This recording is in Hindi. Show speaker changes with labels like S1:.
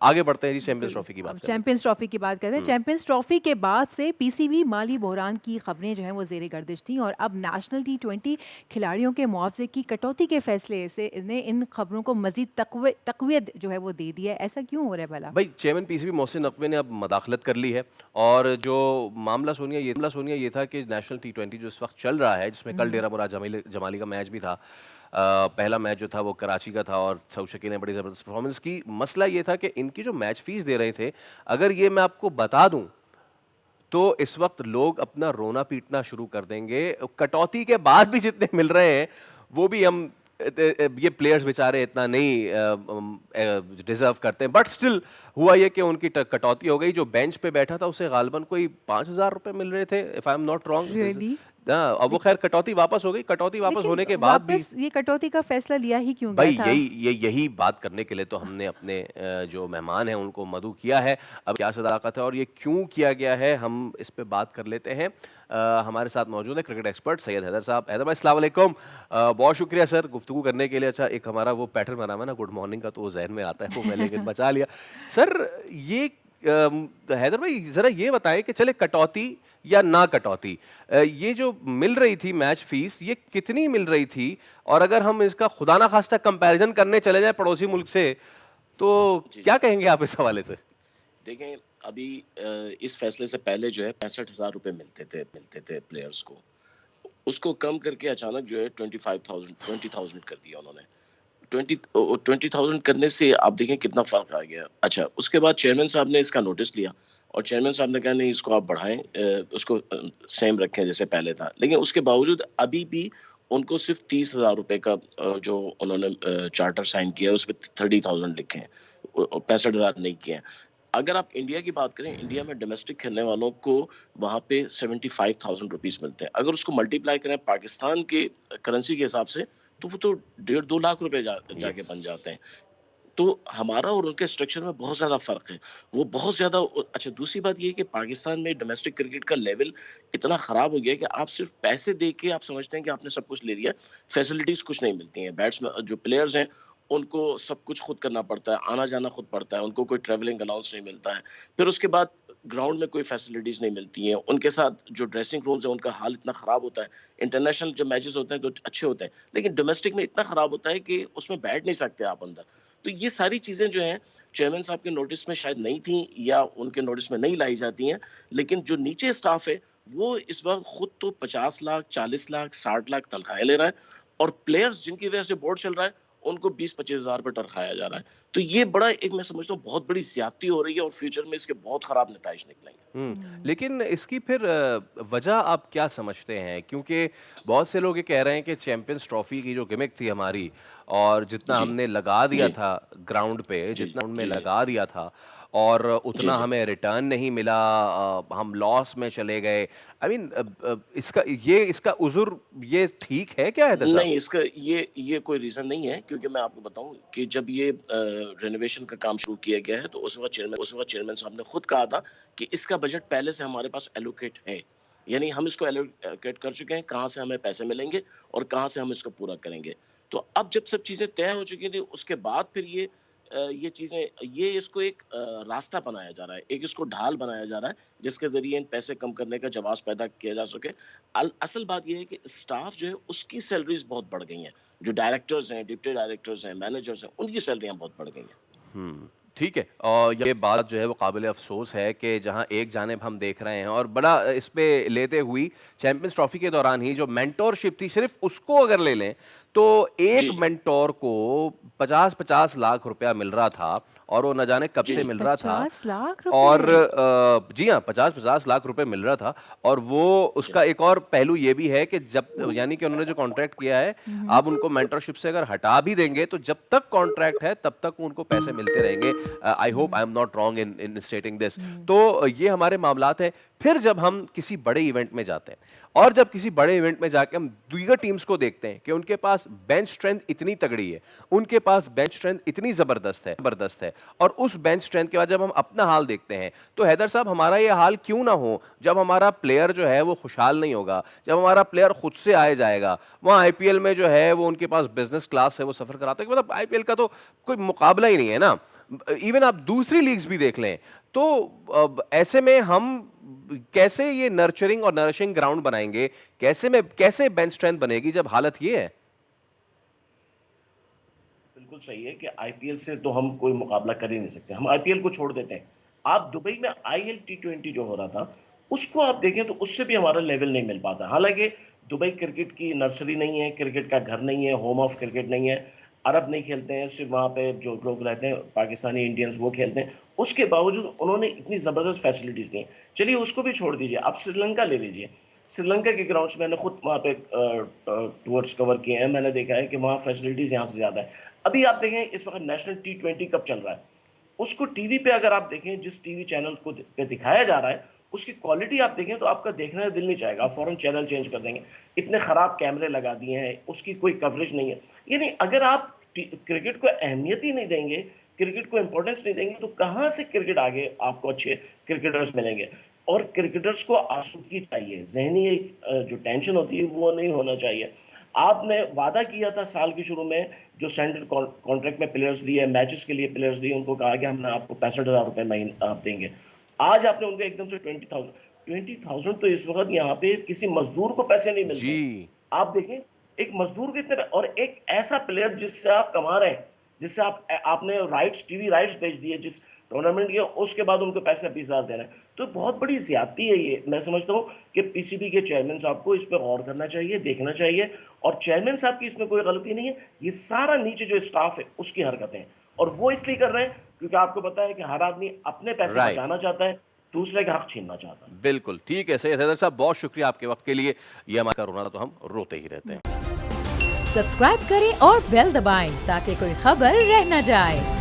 S1: आगे बढ़ते हैं जी, चैंपियंस ट्रॉफी की बात
S2: अब
S1: करते हैं।
S2: चैंपियंस ट्रॉफी की बात करें। चैंपियंस ट्रॉफी के बाद से पीसीबी माली बहरान की खबरें जो हैं वो ज़ेरे गर्दिश थी, और अब नेशनल टी20 खिलाड़ियों के मुआवजे की कटौती के फैसले से इन्हें इन खबरों को मजीद तकवीत जो है वो दे दिया है। ऐसा क्यों हो रहा है भला?
S1: भाई चेयरमैन पीसीबी मोहसिन नकवी ने अब मदाखलत कर ली है, और जो मामला सोनिया ये था कि नेशनल टी20 जो इस वक्त चल रहा है, जिसमें कल डेरा मुराद जमाली का मैच भी था। पहला मैच जो था वो कराची का था और सऊद शकील ने बड़ी ज़बरदस्त परफॉर्मेंस की। मसला ये था कि इनकी जो मैच फीस दे रहे थे, अगर ये मैं आपको बता दूं तो इस वक्त लोग अपना रोना पीटना शुरू कर देंगे। कटौती के बाद भी जितने मिल रहे हैं वो भी हम ये प्लेयर्स बेचारे इतना नहीं डिजर्व करते हैं, बट स्टिल हुआ ये कि उनकी कटौती हो गई। जो बेंच पे बैठा था उसे गालबन कोई 5,000 रुपए मिल रहे थे, if I am not wrong.
S2: Really?
S1: अब वो खैर कटौती वापस हो गई। कटौती वापस
S2: लेकिन
S1: होने के बाद भी
S2: वापस ये कटौती का फैसला लिया ही क्यों
S1: भाई
S2: गया था?
S1: यही बात करने के लिए तो हमने अपने जो मेहमान हैं उनको मदऊ किया है। अब क्या सदाकत है और ये क्यों किया गया है, हम इस पे बात कर लेते हैं। हमारे साथ मौजूद है क्रिकेट एक्सपर्ट सैयद हैदर साहब। हैदर भाई अस्सलाम वालेकुम। बहुत शुक्रिया सर गुफ्तगू करने के लिए। अच्छा, एक हमारा वो पैटर्न बना हुआ है ना गुड मॉर्निंग का, तो वो जहन में आता है, वो मैं लेकिन बचा लिया। सर ये हैदर भाई ज़रा ये बताएं कि चले कटौती या ना कटौती, ये जो मिल रही थी मैच फीस, ये कितनी मिल रही थी? और अगर हम इसका खुदा ना खास्ता कंपैरिजन करने चले जाए पड़ोसी मुल्क से, तो
S3: जी,
S1: क्या
S3: जी।
S1: कहेंगे आप इस हवाले से?
S3: देखें, अभी इस फैसले से पहले जो है 65,000 रुपए मिलते थे प्लेयर्स को। उसको कम करके अचानक जो है 20,000 कर दिया उन्होंने। 20,000 करने से आप देखें कितना फ़र्क आ गया। अच्छा, उसके बाद चेयरमैन साहब ने इसका नोटिस लिया और चेयरमैन साहब ने कहा नहीं, इसको आप बढ़ाएँ, उसको सेम रखें जैसे पहले था। लेकिन उसके बावजूद अभी भी उनको सिर्फ़ 30,000 रुपए का जो उन्होंने चार्टर साइन किया है उसमें 30,000 लिखे हैं। 65,000 नहीं किए हैं। अगर आप इंडिया की बात करें, इंडिया में डोमेस्टिक खेलने वालों को वहाँ पे 75,000 रुपीज़ मिलते हैं। अगर उसको मल्टीप्लाई करें पाकिस्तान के करेंसी के हिसाब से, तो वो तो डेढ़ 2 लाख रुपए जाके
S1: यस।
S3: बन जाते हैं। तो हमारा और उनके स्ट्रक्चर में बहुत ज़्यादा फ़र्क है। वो बहुत ज़्यादा अच्छा, दूसरी बात ये है कि पाकिस्तान में डोमेस्टिक क्रिकेट का लेवल इतना ख़राब हो गया है कि आप सिर्फ़ पैसे दे के आप समझते हैं कि आपने सब कुछ ले लिया, फैसिलिटीज़ कुछ नहीं मिलती हैं। जो प्लेयर्स हैं, उनको सब कुछ खुद करना पड़ता है, आना-जाना खुद पड़ता है, उनको कोई ट्रैवलिंग अलाउंस नहीं मिलता है। फिर उसके बाद ग्राउंड में कोई फैसिलिटीज़ नहीं मिलती हैं। उनके साथ जो ड्रेसिंग रूम्स हैं, उनका हाल इतना ख़राब होता है। इंटरनेशनल जब मैचेज़ होते हैं तो अच्छे होते हैं, लेकिन डोमेस्टिक में इतना ख़राब होता है कि उसमें बैठ नहीं सकते आप अंदर। तो ये सारी चीज़ें जो हैं चेयरमैन साहब के नोटिस में शायद नहीं थी या उनके नोटिस में नहीं लाई जाती हैं, लेकिन जो नीचे स्टाफ है वो इस वक़्त खुद तो 50 लाख, 40 लाख, 60 लाख तनख्वाहें ले रहा है और प्लेयर्स जिनकी वज़ह से बोर्ड चल रहा है, उनको 20-25 हज़ार रुपए तनख्वाह जा रहा है। तो ये बड़ा एक मैं समझता हूँ बहुत बड़ी ज़्यादती हो रही है और फ्यूचर में इसके बहुत खराब नताइज निकलेंगे।
S2: हुँ।
S1: लेकिन इसकी फिर वजह आप क्या समझते हैं? क्योंकि बहुत से लोग ये कह रहे हैं कि चैंपियंस ट्रॉफी की जो गिमिक थी हमारी, और जितना
S3: जी,
S1: हमने लगा दिया
S3: जी,
S1: था ग्राउंड पे,
S3: जी,
S1: जितना ग्राउंड में
S3: जी, जी,
S1: लगा दिया था, और
S3: जी,
S1: उतना
S3: जी।
S1: हमें रिटर्न नहीं मिला, हम लॉस में चले गए। आई मीन इसका उज़ुर ये ठीक है क्या हैदर साहब?
S3: नहीं, इसका ये कोई रीज़न नहीं है, क्योंकि मैं आपको बताऊँ कि जब ये रेनोवेशन का काम शुरू किया गया है तो उस वक़्त चेयरमैन साहब ने खुद कहा था कि इसका बजट पहले से हमारे पास एलोकेट है। यानी हम इसको एलोकेट कर चुके हैं, कहाँ से हमें पैसे मिलेंगे और कहाँ से हम इसको पूरा करेंगे। तो अब जब सब चीज़ें तय हो चुकी थी, उसके बाद फिर ये चीज़ें ये इसको एक रास्ता बनाया जा रहा है, एक इसको ढाल बनाया जा रहा है, जिसके ज़रिए इन पैसे कम करने का जवाज़ पैदा किया जा सके। असल बात ये है कि स्टाफ जो है उसकी सैलरीज़ बहुत बढ़ गई हैं। जो डायरेक्टर्स हैं, डिप्टी डायरेक्टर्स हैं, मैनेजर्स हैं, उनकी सैलरियाँ बहुत बढ़ गई हैं।
S1: ठीक है। और ये बात जो है वो काबिल अफ़सोस है कि जहाँ एक जानिब हम देख रहे हैं, और बड़ा इस पे लेते हुई चैंपियंस ट्रॉफ़ी के दौरान ही जो मेंटोरशिप थी, सिर्फ़ उसको अगर ले लें, तो
S3: जी,
S1: एक
S3: जी।
S1: मेंटोर को 50-50 लाख रुपया मिल रहा था, और वो न जाने कब
S3: जी,
S1: से
S3: जी।
S1: मिल रहा था।
S2: 50 लाख
S1: और
S2: रुपए?
S1: जी हाँ, 50-50 लाख रुपए मिल रहा था। और वो
S3: जी।
S1: उसका एक और पहलू ये भी है कि जब यानी कि उन्होंने जो कॉन्ट्रैक्ट किया है,
S2: हुँ, हुँ।
S1: आप उनको मेंटरशिप से अगर हटा भी देंगे, तो जब तक कॉन्ट्रैक्ट है, तब तक उनको पैसे मिलते रहेंगे। I hope
S2: hmm,
S1: I am not wrong in stating this.
S2: Hmm.
S1: तो ये हमारे मामलात हैं। फिर जब हम किसी बड़े इवेंट में जाते हैं, और जब किसी बड़े इवेंट में जाके हम दीगर टीम्स को देखते हैं कि उनके पास पास बेंच स्ट्रेंथ इतनी तगड़ी है, उनके पास बेंच स्ट्रेंथ इतनी जबरदस्त है, और उस बेंच स्ट्रेंथ के बाद जब हम अपना हाल देखते हैं तो हैदर साहब हमारा ये हाल क्यों ना हो जब हमारा प्लेयर जो है वो खुशहाल नहीं होगा, जब हमारा प्लेयर खुद से आए जाएगा। वहाँ आईपीएल में जो है वो उनके पास बिजनेस क्लास है, वो सफर कराते हैं, मतलब आईपीएल का तो कोई मुकाबला ही नहीं है ना। इवन आप दूसरी लीग्स भी देख लें तो ऐसे में हम कैसे ये नर्चरिंग और नरिशिंग ग्राउंड बनाएंगे, कैसे बेंच स्ट्रेंथ बनेगी जब हालत ये है।
S3: बिल्कुल सही है कि आईपीएल से तो हम कोई मुकाबला कर ही नहीं सकते, हम आईपीएल को छोड़ देते हैं। आप दुबई में आईएल टी20 जो हो रहा था उसको आप देखें तो उससे भी हमारा लेवल नहीं मिल पाता। हालांकि दुबई क्रिकेट की नर्सरी नहीं है, क्रिकेट का घर नहीं है, होम ऑफ क्रिकेट नहीं है, अरब नहीं खेलते हैं, सिर्फ वहाँ पे जो लोग रहते हैं पाकिस्तानी इंडियंस वो खेलते हैं। उसके बावजूद उन्होंने इतनी ज़बरदस्त फैसिलिटीज़ दी। चलिए उसको भी छोड़ दीजिए, आप श्रीलंका ले लीजिए। श्रीलंका के ग्राउंड्स मैंने खुद वहाँ पे टूर्स कवर किए हैं, मैंने देखा है कि वहाँ फैसिलिटीज़ यहाँ से ज़्यादा है। अभी आप देखें इस वक्त नेशनल टी20 कप चल रहा है, उसको टीवी पे अगर आप देखें, जिस टीवी चैनल को पे दिखाया जा रहा है उसकी क्वालिटी आप देखें तो आपका देखने का दिल नहीं चाहेगा, आप फौरन चैनल चेंज कर देंगे। इतने खराब कैमरे लगा दिए हैं, उसकी कोई कवरेज नहीं है। यानी अगर आप क्रिकेट को अहमियत ही नहीं देंगे, क्रिकेट को इंपॉर्टेंस नहीं देंगे, तो कहाँ से क्रिकेट आगे आपको अच्छे क्रिकेटर्स मिलेंगे। और क्रिकेटर्स को आसूदगी चाहिए, जहनी जो टेंशन होती है वो नहीं होना चाहिए। आपने वादा किया था साल के शुरू में, जो स्टैंडर्ड कॉन्ट्रैक्ट में प्लेयर्स लिए, मैचेस के लिए प्लेयर्स लिए, उनको कहा कि हम आपको 65,000 रुपए महीने आप देंगे। आज आपने उनको एकदम से 20,000 तो इस वक्त यहाँ पे किसी मजदूर को पैसे नहीं मिलते।
S1: जी
S3: आप देखें एक मजदूर के इतने, और एक ऐसा प्लेयर जिससे आप कमा रहे हैं, जिससे आपने राइट्स, टीवी राइट्स बेच दिए, जिस टूर्नामेंट के उसके बाद उनको पैसे 20,000 दे रहे हैं, तो बहुत बड़ी ज्यादती है ये। मैं समझता हूँ कि पीसीबी के चेयरमैन साहब को इस पर गौर करना चाहिए, देखना चाहिए। और चेयरमैन साहब की इसमें कोई गलती नहीं है, ये सारा नीचे जो स्टाफ है उसकी हरकतें हैं, और वो इसलिए कर रहे हैं क्योंकि आपको पता है कि हर आदमी अपने पैसे
S1: राइट,
S3: बचाना चाहता है, दूसरे का हक छीनना चाहता है।
S1: बिल्कुल ठीक है। सैयद हैदर साहब बहुत शुक्रिया आपके वक्त के लिए। ये हमारा रोना तो हम रोते ही रहते हैं।
S4: सब्सक्राइब करें और बेल दबाएं ताकि कोई खबर रह न जाए।